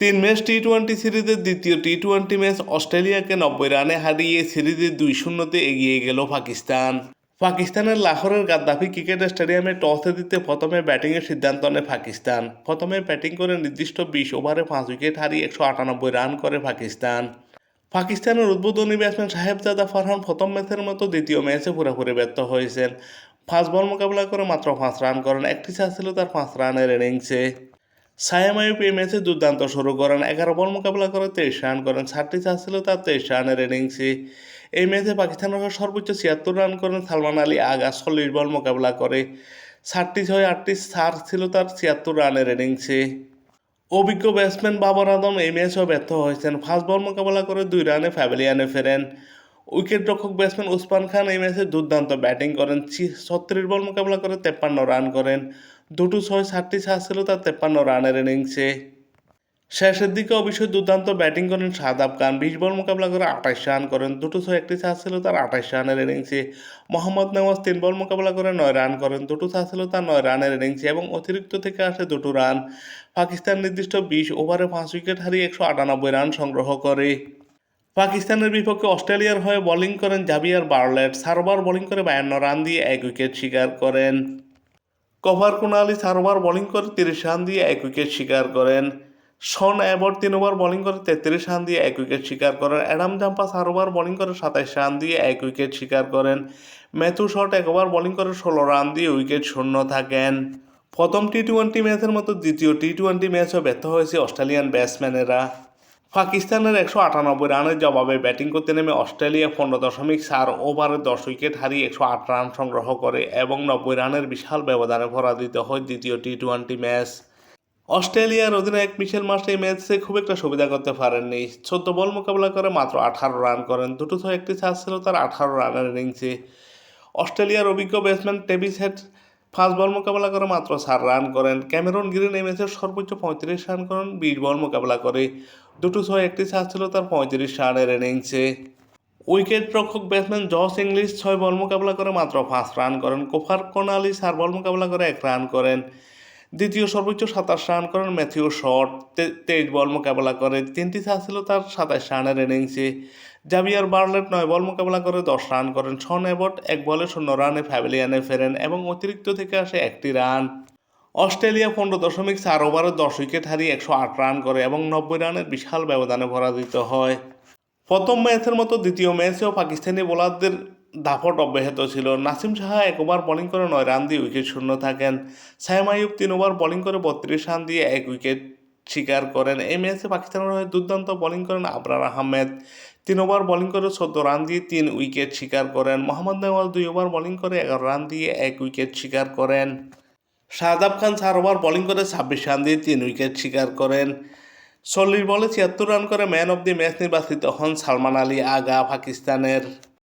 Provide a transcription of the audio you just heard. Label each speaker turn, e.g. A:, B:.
A: 3 match টি-20 সিরিজের দ্বিতীয় টি-20 match অস্ট্রেলিয়াকে 90 রানে হারিয়ে সিরিজে 2-0-তে এগিয়ে গেল পাকিস্তান। পাকিস্তানের লাহোরের গাদ্দাফি ক্রিকেট স্টেডিয়ামে টসে জিতে প্রথমে ব্যাটিংয়ের সিদ্ধান্ত নেয় পাকিস্তান। প্রথমে ব্যাটিং করে নির্দিষ্ট 20 ওভারে 5 উইকেট হারিয়ে 198 রান করে পাকিস্তান। পাকিস্তানের উদ্বোধনী ব্যাটসম্যান সাহেবজাদা ফারহান প্রথম ম্যাচের মতো দ্বিতীয় ম্যাচে পুরোপুরি ব্যর্থ হয়েছেন। 5 বল মোকাবেলা করে মাত্র 5 রান করেন। একটি চার ছিল তার 5 রানের ইনিংসে। সায়েম আইয়ুব এই ম্যাচে দুর্দান্ত শুরু করেন। 11 বল মোকাবেলা করে 23 রান করেন। 7টি চার ছিল তার 23 রানের ইনিংসে। এই ম্যাচে পাকিস্তানের হয়ে সর্বোচ্চ 76 রান করেন সালমান আলী আগা 40 বল মোকাবেলা করে। 7টি 8টি চার ছিল তার 76 রানের ইনিংসে। অভিজ্ঞ ব্যাটসম্যান বাবর আজম এই ম্যাচেও ব্যর্থ হয়েছেন। 5 বল মোকাবেলা করে 2 রানে প্যাভিলিয়নে ফেরেন। উইকেটরক্ষক ব্যাটসম্যান উসমান খান এই ম্যাচে দুর্দান্ত ব্যাটিং করেন। 36 বল মোকাবেলা করে 53 রান করেন। 2টো 6 7টি চার ছিল তার 53 রানের ইনিংসে। শেষের দিকে অবশ্যই দুর্দান্ত ব্যাটিং করেন শাদাব খান। 20 বল মোকাবেলা করে 28 রান করেন। 2টো 6 একটি চার ছিল তার 28 রানের ইনিংসে। মোহাম্মদ নেওয়াজ 3 বল মোকাবেলা করে 9 রান করেন। 2টো চার ছিল তার 9 রানের ইনিংসে এবং অতিরিক্ত থেকে আসে 2টো রান। পাকিস্তান নির্দিষ্ট 20 ওভারে 5 উইকেট হারিয়ে 198 রান সংগ্রহ করে। পাকিস্তানের বিপক্ষে অস্ট্রেলিয়ার হয়ে বোলিং করেন জাভিয়ার বার্লেট। 4 ওভার বোলিং করে 52 রান দিয়ে 1 উইকেট শিকার করেন। কভার কুনালি 4 ওভার বোলিং করে 30 রান দিয়ে 1 উইকেট শিকার করেন। শন অ্যাবট 3 ওভার বোলিং করে 33 রান দিয়ে 1 উইকেট শিকার করেন। অ্যাডাম জাম্পা 4 ওভার বোলিং করে 27 রান দিয়ে 1 উইকেট শিকার করেন। ম্যাথু শট 1 ওভার বোলিং করে 16 রান দিয়ে উইকেট শূন্য থাকেন। প্রথম টি-20 ম্যাচের মতো দ্বিতীয় টি-20 ম্যাচও ব্যর্থ হয়েছে অস্ট্রেলিয়ান ব্যাটসম্যানেরা। পাকিস্তানের 198 রানের জবাবে ব্যাটিং করতে নেমে অস্ট্রেলিয়া 15.4 ওভারে 10 উইকেট হারিয়ে 108 রান সংগ্রহ করে এবং 90 রানের বিশাল ব্যবধানে পরাজিত হয় দ্বিতীয় টি-20 ম্যাচ। অস্ট্রেলিয়ার অধিনায়ক মিশেল মার্শ এই ম্যাচে খুব একটা সুবিধা করতে পারেননি। 14 বল মোকাবেলা করে মাত্র 18 রান করেন। 2টো 6 একটি চার ছিল তার 18 রানের ইনিংসে। অস্ট্রেলিয়ার অভিজ্ঞ ব্যাটসম্যান ট্রেভিস হেড 5 বল মোকাবেলা করে মাত্র 4 রান করেন। ক্যামেরন গ্রিন এই ম্যাচের সর্বোচ্চ 35 রান করেন 20 বল মোকাবেলা করে। 2টো 6 একটি চার ছিল তার 35 রানের ইনিংসে। উইকেট রক্ষক ব্যাটসম্যান জস ইংলিশ 6 বল মোকাবেলা করে মাত্র 5 রান করেন। কোফার কোনালি 4 বল মোকাবেলা করে 1 রান করেন। দ্বিতীয় সর্বোচ্চ 27 রান করেন ম্যাথিউ শট 23 বল মোকাবেলা করে। 3টি চার ছিল তার 27 রানের ইনিংসে। জাভিয়ার বার্লেট 9 বল মোকাবেলা করে 10 রান করেন। শন অ্যাবট 1 বলে 0 রানে প্যাভিলিয়নে ফেরেন এবং অতিরিক্ত থেকে আসে 1টি রান। অস্ট্রেলিয়া 15.4 ওভারে 10 উইকেট হারিয়ে 108 রান করে এবং 90 রানের বিশাল ব্যবধানে পরাজিত হয়। প্রথম ম্যাচের মতো দ্বিতীয় ম্যাচেও পাকিস্তানি বোলারদের দাপট অব্যাহত ছিল। নাসিম শাহ 1 ওভার বোলিং করে 9 রান দিয়ে উইকেট শূন্য থাকেন। সায়েম আইয়ুব 3 ওভার বোলিং করে 32 রান দিয়ে 1 উইকেট শিকার করেন। এই ম্যাচে পাকিস্তানের হয়ে দুর্দান্ত বোলিং করেন আবরার আহমেদ। 3 ওভার বোলিং করে 14 রান দিয়ে 3 উইকেট শিকার করেন। মোহাম্মদ নেওয়াজ 2 ওভার বোলিং করে 11 রান দিয়ে 1 উইকেট শিকার করেন। শাহাদাব খান 4 ওভার বোলিং করে 26 রান দিয়ে 3 উইকেট শিকার করেন। 40 বলে 76 রান করে ম্যান অব দি ম্যাচ নির্বাচিত হন সালমান আলী আগা পাকিস্তানের।